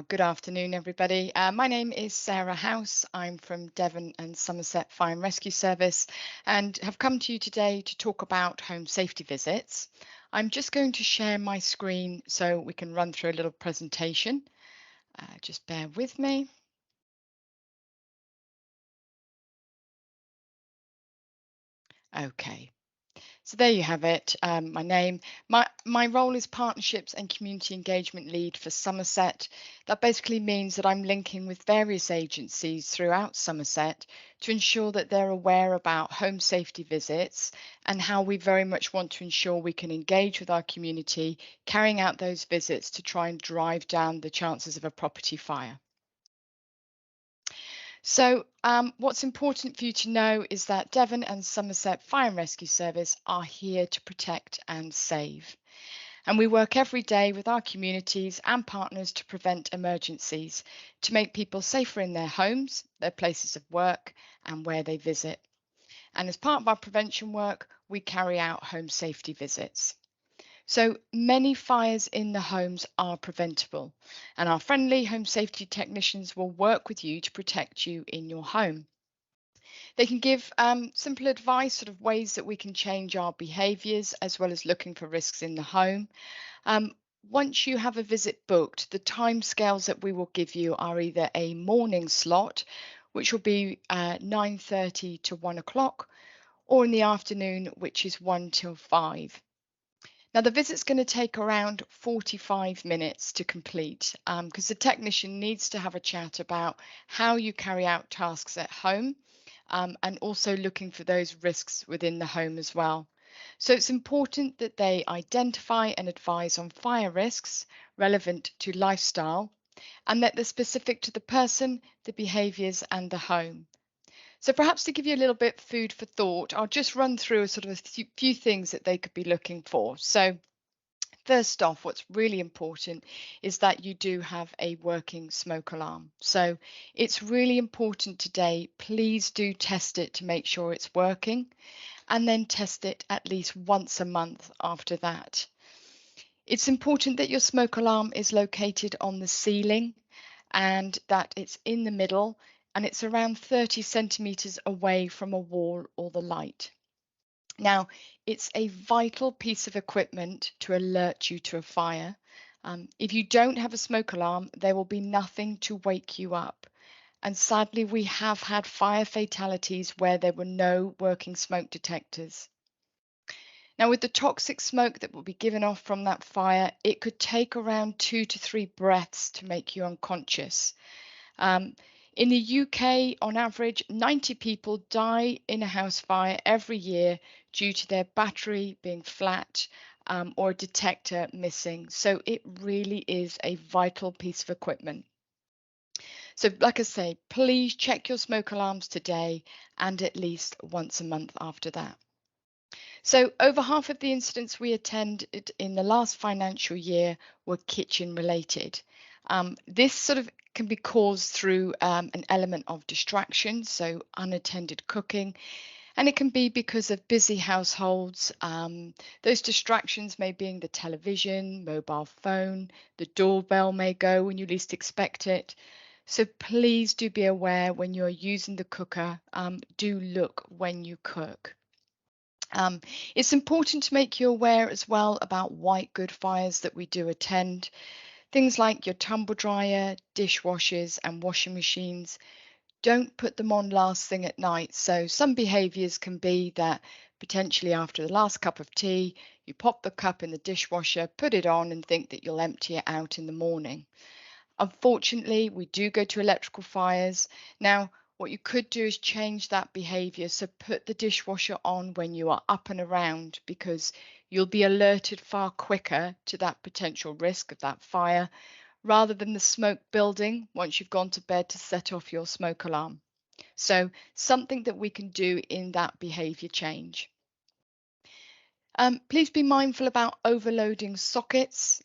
Good afternoon, everybody. My name is Sarah House. I'm from Devon and Somerset Fire and Rescue Service and have come to you today to talk about home safety visits. I'm just going to share my screen so we can run through a little presentation. Just bear with me. Okay. So there you have it. My name, my role is Partnerships and Community Engagement Lead for Somerset. That basically means that I'm linking with various agencies throughout Somerset to ensure that they're aware about home safety visits and how we very much want to ensure we can engage with our community, carrying out those visits to try and drive down the chances of a property fire. So, what's important for you to know is that Devon and Somerset Fire and Rescue Service are here to protect and save. And we work every day with our communities and partners to prevent emergencies, to make people safer in their homes, their places of work, and where they visit. And as part of our prevention work, we carry out home safety visits. So many fires in the homes are preventable, and our friendly home safety technicians will work with you to protect you in your home. They can give simple advice, sort of ways that we can change our behaviours, as well as looking for risks in the home. Um, Once you have a visit booked, the timescales that we will give you are either a morning slot, which will be 9:30 to 1 o'clock, or in the afternoon, which is 1 till 5. Now, the visit's going to take around 45 minutes to complete because the technician needs to have a chat about how you carry out tasks at home and also looking for those risks within the home as well. So it's important that they identify and advise on fire risks relevant to lifestyle and that they're specific to the person, the behaviours and the home. So perhaps to give you a little bit food for thought, I'll just run through a sort of a few things that they could be looking for. So first off, what's really important is that you do have a working smoke alarm. So it's really important today, please do test it to make sure it's working and then test it at least once a month after that. It's important that your smoke alarm is located on the ceiling and that it's in the middle and it's around 30 centimetres away from a wall or the light. Now, it's a vital piece of equipment to alert you to a fire. If you don't have a smoke alarm, there will be nothing to wake you up. And sadly, we have had fire fatalities where there were no working smoke detectors. Now, with the toxic smoke that will be given off from that fire, it could take around 2 to 3 breaths to make you unconscious. Um, in the UK, on average, 90 people die in a house fire every year due to their battery being flat or a detector missing. So it really is a vital piece of equipment. So, like I say, please check your smoke alarms today and at least once a month after that. So, over half of the incidents we attended in the last financial year were kitchen related. This sort of can be caused through an element of distraction, so unattended cooking, and it can be because of busy households. Those distractions may be the television, mobile phone, the doorbell may go when you least expect it. So please do be aware when you're using the cooker, do look when you cook. Um, it's important to make you aware as well about white good fires that we do attend. Things like your tumble dryer, dishwashers, and washing machines. Don't put them on last thing at night. So, some behaviours can be that potentially after the last cup of tea, you pop the cup in the dishwasher, put it on, and think that you'll empty it out in the morning. Unfortunately, we do go to electrical fires. Now, what you could do is change that behavior. So put the dishwasher on when you are up and around because you'll be alerted far quicker to that potential risk of that fire rather than the smoke building once you've gone to bed to set off your smoke alarm. So something that we can do in that behavior change. Please be mindful about overloading sockets.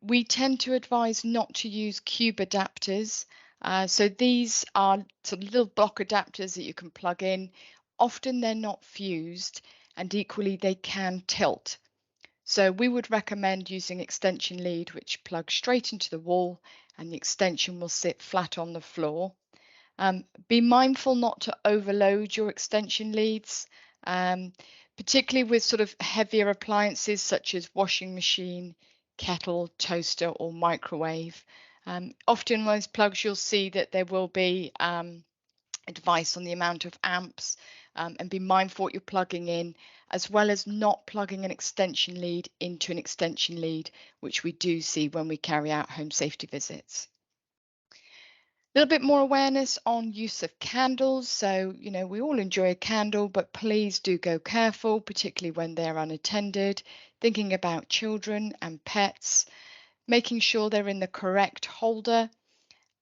We tend to advise not to use cube adapters. So these are sort of little block adapters that you can plug in. Often they're not fused and equally they can tilt. So we would recommend using extension lead which plugs straight into the wall and the extension will sit flat on the floor. Be mindful not to overload your extension leads, um, particularly with sort of heavier appliances such as washing machine, kettle, toaster, or microwave. Often those plugs you'll see that there will be advice on the amount of amps, and be mindful what you're plugging in, as well as not plugging an extension lead into an extension lead, which we do see when we carry out home safety visits. A little bit more awareness on use of candles. So, we all enjoy a candle, but please do go careful, particularly when they're unattended, thinking about children and pets, making sure they're in the correct holder,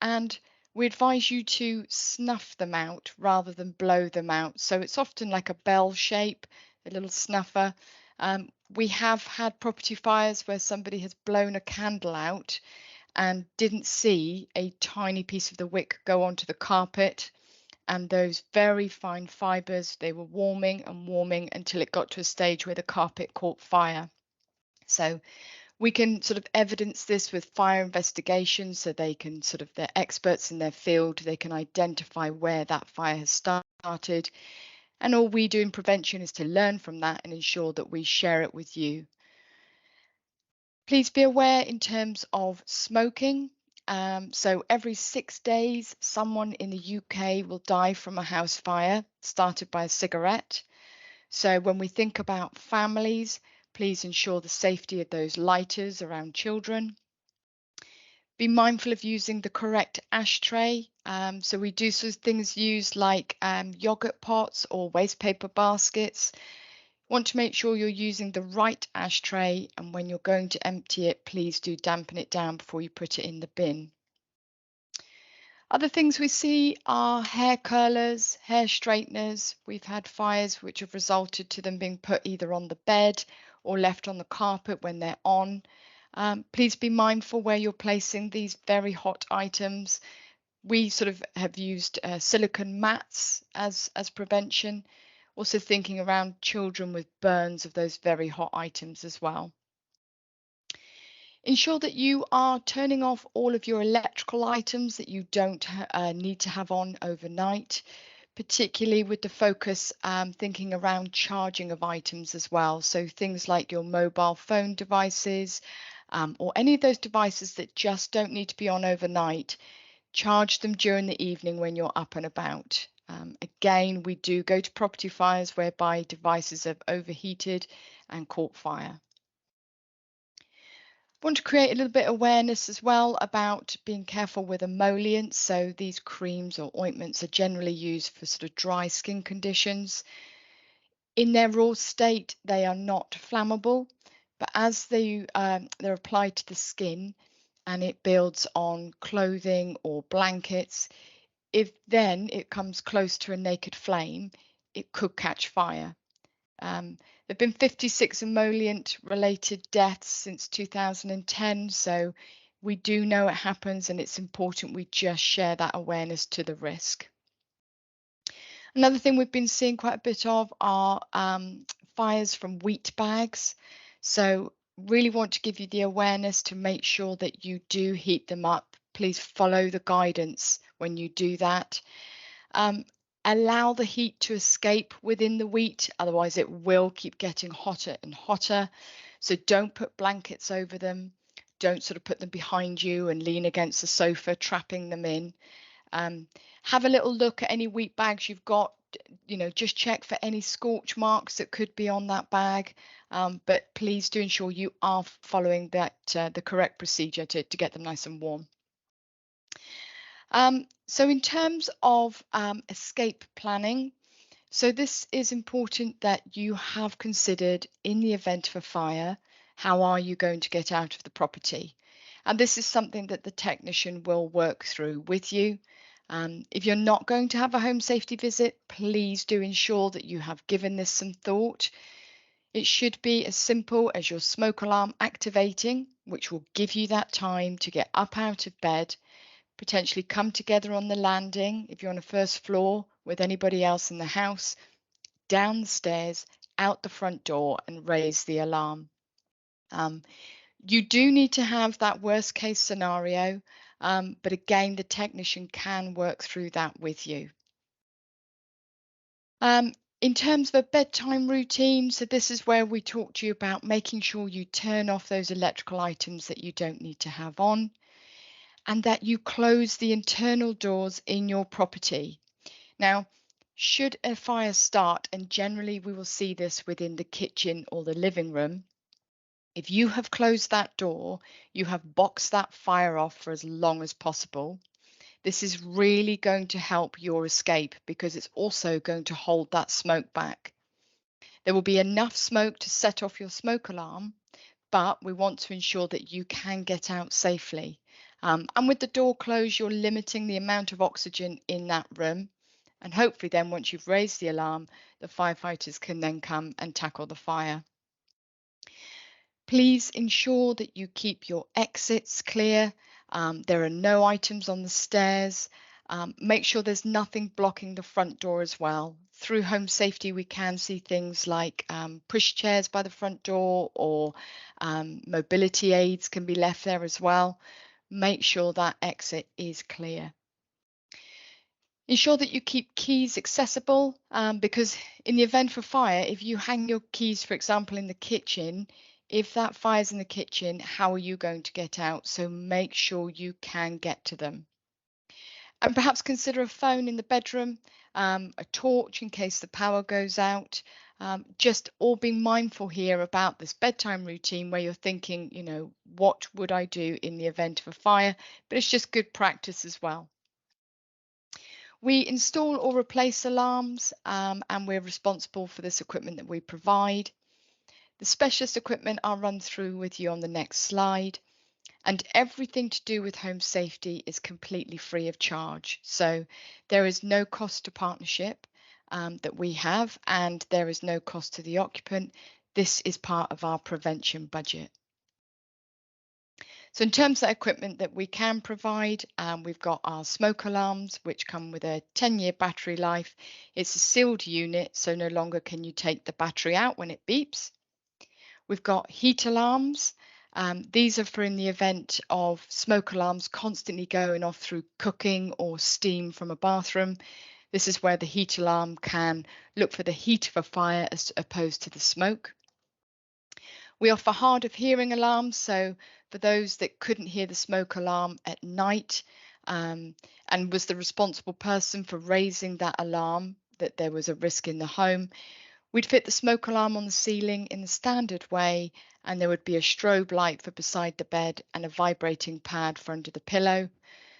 and we advise you to snuff them out rather than blow them out. So it's often like a bell shape, a little snuffer. We have had property fires where somebody has blown a candle out and didn't see a tiny piece of the wick go onto the carpet. And those very fine fibres, they were warming and warming until it got to a stage where the carpet caught fire. So we can sort of evidence this with fire investigations, so they can they're experts in their field, they can identify where that fire has started. And all we do in prevention is to learn from that and ensure that we share it with you. Please be aware in terms of smoking. So every 6 days, someone in the UK will die from a house fire started by a cigarette. So when we think about families, please ensure the safety of those lighters around children. Be mindful of using the correct ashtray. So we do sort of things used like yogurt pots or waste paper baskets. Want to make sure you're using the right ashtray, and when you're going to empty it, please do dampen it down before you put it in the bin. Other things we see are hair curlers, hair straighteners. We've had fires which have resulted to them being put either on the bed or left on the carpet when they're on. Please be mindful where you're placing these very hot items. We sort of have used silicone mats as prevention. Also thinking around children with burns of those very hot items as well. Ensure that you are turning off all of your electrical items that you don't need to have on overnight, particularly with the focus thinking around charging of items as well. So things like your mobile phone devices or any of those devices that just don't need to be on overnight, charge them during the evening when you're up and about. Again, we do go to property fires whereby devices have overheated and caught fire. Want to create a little bit of awareness as well about being careful with emollients. So these creams or ointments are generally used for sort of dry skin conditions. In their raw state, they are not flammable, but as they're applied to the skin and it builds on clothing or blankets, if then it comes close to a naked flame, it could catch fire. There have been 56 emollient related deaths since 2010, so we do know it happens, and it's important we just share that awareness to the risk. Another thing we've been seeing quite a bit of are fires from wheat bags. So really want to give you the awareness to make sure that you do heat them up. Please follow the guidance when you do that. Allow the heat to escape within the wheat, otherwise it will keep getting hotter and hotter. So don't put blankets over them. Don't sort of put them behind you and lean against the sofa, trapping them in. Have a little look at any wheat bags you've got. Just check for any scorch marks that could be on that bag. But please do ensure you are following that the correct procedure to get them nice and warm. So in terms of escape planning, so this is important that you have considered in the event of a fire, how are you going to get out of the property? And this is something that the technician will work through with you. If you're not going to have a home safety visit, please do ensure that you have given this some thought. It should be as simple as your smoke alarm activating, which will give you that time to get up out of bed, potentially come together on the landing if you're on a first floor with anybody else in the house, down the stairs, out the front door, and raise the alarm. You do need to have that worst case scenario. But again, the technician can work through that with you. Um, in terms of a bedtime routine, so this is where we talk to you about making sure you turn off those electrical items that you don't need to have on, and that you close the internal doors in your property. Now, should a fire start, and generally we will see this within the kitchen or the living room, if you have closed that door, you have boxed that fire off for as long as possible. This is really going to help your escape because it's also going to hold that smoke back. There will be enough smoke to set off your smoke alarm, but we want to ensure that you can get out safely. And with the door closed, you're limiting the amount of oxygen in that room. And hopefully then once you've raised the alarm, the firefighters can then come and tackle the fire. Please ensure that you keep your exits clear. There are no items on the stairs. Make sure there's nothing blocking the front door as well. Through home safety, we can see things like push chairs by the front door, or mobility aids can be left there as well. Make sure that exit is clear. Ensure that you keep keys accessible, because in the event of a fire, if you hang your keys, for example, in the kitchen, if that fire's in the kitchen, how are you going to get out? So make sure you can get to them. And perhaps consider a phone in the bedroom, a torch in case the power goes out. Just all being mindful here about this bedtime routine where you're thinking, what would I do in the event of a fire? But it's just good practice as well. We install or replace alarms, and we're responsible for this equipment that we provide. The specialist equipment I'll run through with you on the next slide. And everything to do with home safety is completely free of charge. So there is no cost to partnership that we have, and there is no cost to the occupant. This is part of our prevention budget. So in terms of equipment that we can provide, we've got our smoke alarms, which come with a 10-year battery life. It's a sealed unit, so no longer can you take the battery out when it beeps. We've got heat alarms. These are for in the event of smoke alarms constantly going off through cooking or steam from a bathroom. This is where the heat alarm can look for the heat of a fire as opposed to the smoke. We offer hard of hearing alarms, so for those that couldn't hear the smoke alarm at night, and was the responsible person for raising that alarm that there was a risk in the home, we'd fit the smoke alarm on the ceiling in the standard way, and there would be a strobe light for beside the bed and a vibrating pad for under the pillow.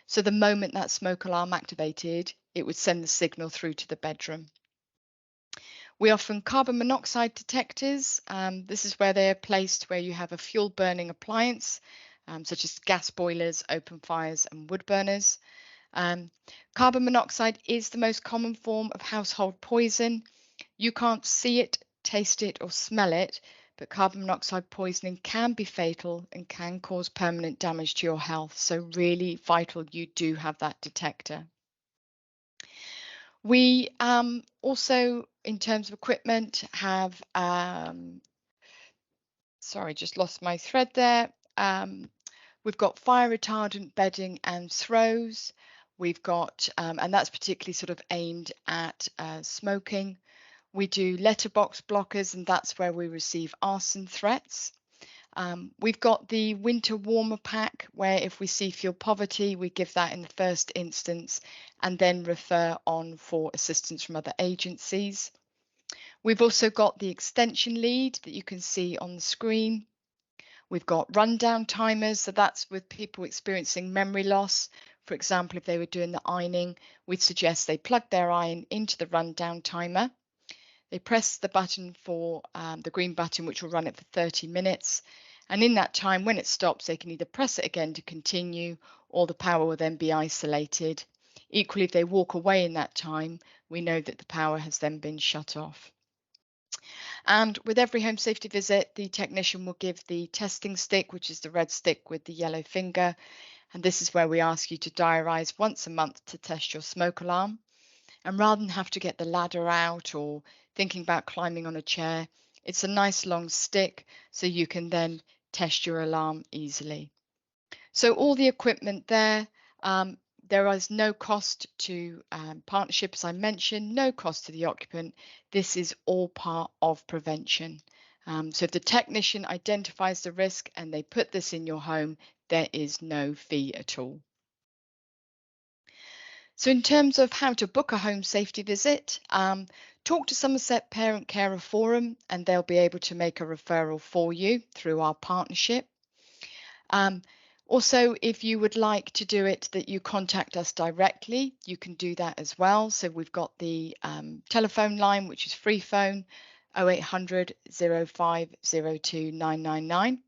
So the moment that smoke alarm activated, it would send the signal through to the bedroom. We offer carbon monoxide detectors. This is where they're placed where you have a fuel burning appliance, such as gas boilers, open fires, and wood burners. Carbon monoxide is the most common form of household poison. You can't see it, taste it, or smell it, but carbon monoxide poisoning can be fatal and can cause permanent damage to your health. So really vital you do have that detector. We also, in terms of equipment, have, sorry, just lost my thread there. We've got fire retardant bedding and throws. We've got, and that's particularly sort of aimed at smoking. We do letterbox blockers, and that's where we receive arson threats. We've got the winter warmer pack, where if we see fuel poverty, we give that in the first instance and then refer on for assistance from other agencies. We've also got the extension lead that you can see on the screen. We've got rundown timers, so that's with people experiencing memory loss. For example, if they were doing the ironing, we'd suggest they plug their iron into the rundown timer. They press the button for the green button, which will run it for 30 minutes. And in that time, when it stops, they can either press it again to continue, or the power will then be isolated. Equally, if they walk away in that time, we know that the power has then been shut off. And with every home safety visit, the technician will give the testing stick, which is the red stick with the yellow finger. And this is where we ask you to diarise once a month to test your smoke alarm. And rather than have to get the ladder out or thinking about climbing on a chair, it's a nice long stick so you can then test your alarm easily. So all the equipment there, there is no cost to partnership, as I mentioned, no cost to the occupant. This is all part of prevention. So if the technician identifies the risk and they put this in your home, there is no fee at all. So in terms of how to book a home safety visit, talk to Somerset Parent Carer Forum and they'll be able to make a referral for you through our partnership. Um, Also, if you would like to do it that you contact us directly, you can do that as well. So we've got the telephone line, which is free phone, 0800 0502 999.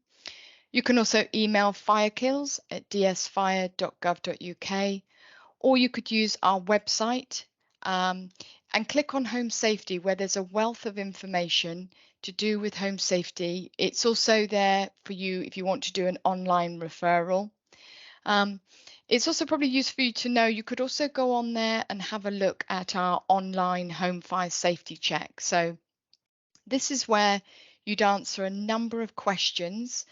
You can also email firekills@dsfire.gov.uk, or you could use our website and click on home safety, where there's a wealth of information to do with home safety. It's also there for you if you want to do an online referral. Um, it's also probably useful for you to know you could also go on there and have a look at our online home fire safety check. So this is where you'd answer a number of questions.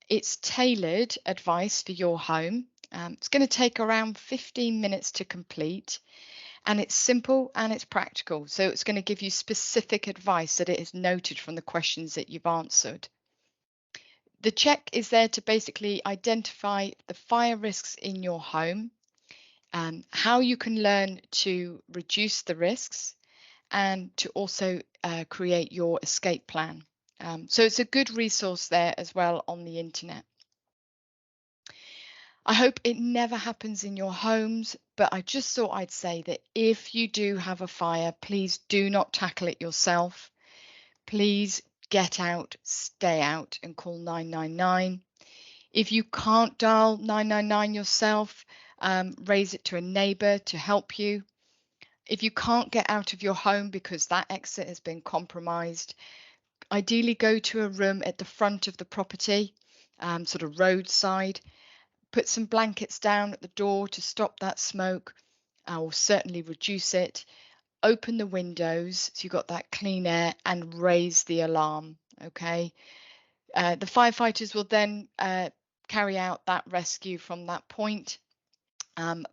It's tailored advice for your home. It's going to take around 15 minutes to complete, and it's simple and it's practical. So it's going to give you specific advice that it is noted from the questions that you've answered. The check is there to basically identify the fire risks in your home, how you can learn to reduce the risks, and to also create your escape plan. So it's a good resource there as well on the internet. I hope it never happens in your homes, but I just thought I'd say that if you do have a fire, please do not tackle it yourself. Please get out, stay out, and call 999. If you can't dial 999 yourself, raise it to a neighbour to help you. If you can't get out of your home because that exit has been compromised, ideally go to a room at the front of the property, sort of roadside. Put some blankets down at the door to stop that smoke, or certainly reduce it. Open the windows so you've got that clean air, and raise the alarm. Okay. The firefighters will then carry out that rescue from that point.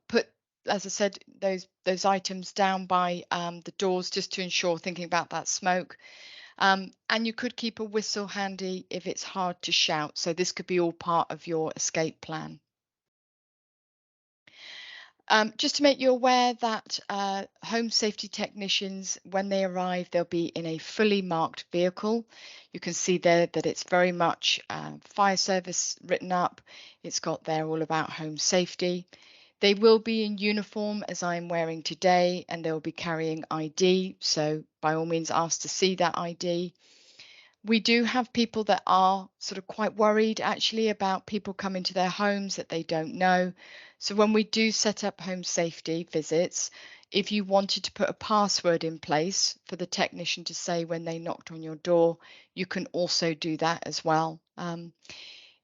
Put, as I said, those items down by the doors just to ensure thinking about that smoke. And you could keep a whistle handy if it's hard to shout. So this could be all part of your escape plan. Just to make you aware that home safety technicians, when they arrive, they'll be in a fully marked vehicle. You can see there that it's very much fire service written up. It's got there all about home safety. They will be in uniform as I'm wearing today, and they'll be carrying ID. So by all means, ask to see that ID. We do have people that are sort of quite worried actually about people coming to their homes that they don't know. So when we do set up home safety visits, if you wanted to put a password in place for the technician to say when they knocked on your door, you can also do that as well.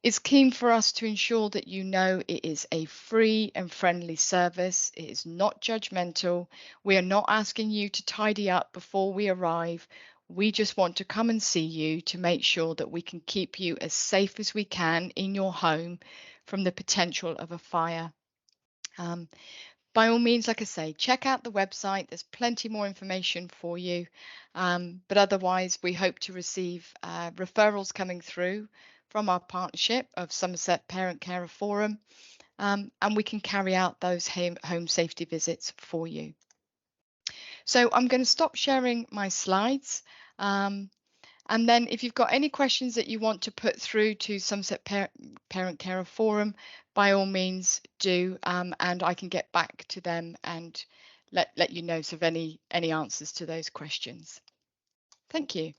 It's keen for us to ensure that you know it is a free and friendly service. It is not judgmental. We are not asking you to tidy up before we arrive. We just want to come and see you to make sure that we can keep you as safe as we can in your home from the potential of a fire. By all means, like I say, check out the website. There's plenty more information for you. But otherwise, we hope to receive referrals coming through from our partnership of Somerset Parent Carer Forum, and we can carry out those home safety visits for you. So I'm going to stop sharing my slides. And then if you've got any questions that you want to put through to Somerset Parent Carer Forum, by all means do, and I can get back to them and let you know of any answers to those questions. Thank you.